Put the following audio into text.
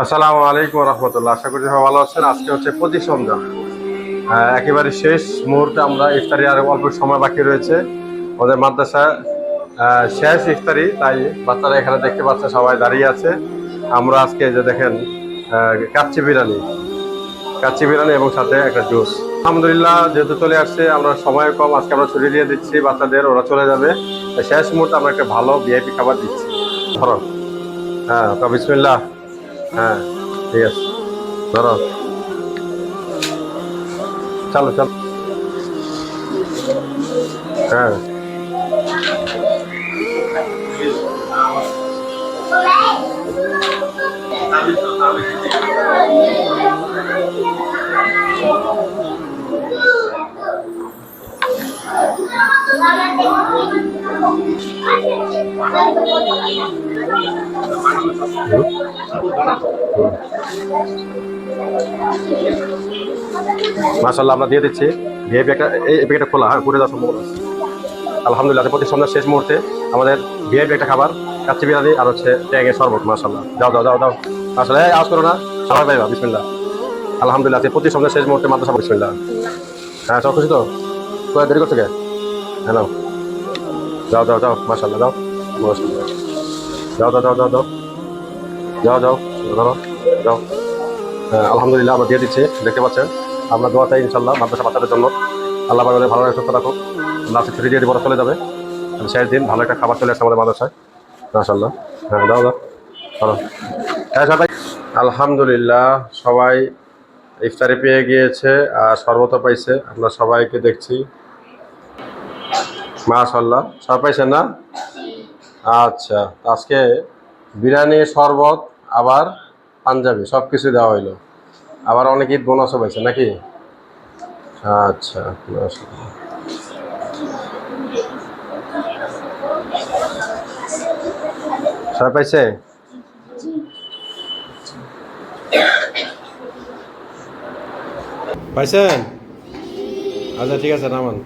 আসসালামু আলাইকুম রহমতুল্লাহ। আশা করি সবাই ভালো আছেন। আজকে হচ্ছে 25 রমজান, একেবারে শেষ মুহূর্তে আমরা ইফতারি, আর অল্প সময় বাকি রয়েছে। ওদের মাদ্রাসা শেষ ইফতারি, তাই বাচ্চারা এখানে দেখতে পাচ্ছে সবাই দাঁড়িয়ে আছে। আমরা আজকে যে দেখেন কাচ্চি বিরিয়ানি এবং সাথে একটা জুস। আলহামদুলিল্লাহ, যেহেতু চলে আসছে, আমরা সময় কম, আজকে আমরা ছুটি দিয়ে দিচ্ছি বাচ্চাদের, ওরা চলে যাবে। শেষ মুহূর্তে আমরা একটা ভালো ভিআইপি খাবার দিচ্ছি। ধরো, হ্যাঁ তো বিসমিল্লাহ। হ্যাঁ, ঠিক আছে, ধরো, চলো চলো। হ্যাঁ, মাশাআল্লাহ, আমরা দিয়ে দিচ্ছি ভিআইপি একটা। এই প্যাকেটটা খোলা, হ্যাঁ, পুড়ে যাওয়ার সম্ভাবনা আছে। আলহামদুলিল্লাহ, প্রতি সন্ধ্যার শেষ মুহূর্তে আমাদের ভিআইপি একটা খাবার, কাচ্চি বিরিয়ানি আর হচ্ছে ট্যাঙের শরবত। মাশাআল্লাহ, যাও যাও যাও যাও। আসলে আওয়াজ করো না, সবাই পাইবা। বিসমিল্লাহ। আলহামদুলিল্লাহ, প্রতি সন্ধ্যার শেষ মুহূর্তে মাদ্রাসা। বিসমিল্লাহ। হ্যাঁ, সব খুশি তো? কোথায় দেরি করছো কে? হ্যাঁ, নাও, যাও যাও যাও। মাশাআল্লাহ, যাও। মাশাআল্লাহ, যাও যাও যাও যাও যাও যাও যাও, ধরো, যাও। হ্যাঁ, আলহামদুলিল্লাহ, আমরা দিয়ে দিচ্ছি, দেখতে পাচ্ছেন। আমরা দোয়া চাই ইনশাল্লাহ মাদ্রাসা বাচ্চাদের জন্য। আল্লাহ পাক ওদের ভালো রাখুক, সুস্থ রাখুক। আল্লাহ আজকে ছুটি দিয়ে দিব, ওরা চলে যাবে। শেষ দিন, ভালো একটা খাবার চলে আসছে আমাদের মাদ্রাসায়। মাশাআল্লাহ। হ্যাঁ, দাও দাও, ধরো। হ্যাঁ সবাই, আলহামদুলিল্লাহ, সবাই ইফতারি পেয়ে গিয়েছে আর শরবতও পাইছে। আমরা সবাইকে দেখছি। মাশাআল্লাহ, সবাই পাইছেন না? আচ্ছা, আজকে বিরিয়ানি, শরবত, আবার পাঞ্জাবি সব কিছু দেওয়া হইলো। আবার অনেক ঈদ বোনাসও পাইছে নাকি? আচ্ছা, মাশাআল্লাহ। সবাই পাইছে? পাইছেন? আচ্ছা, ঠিক আছে, নামান।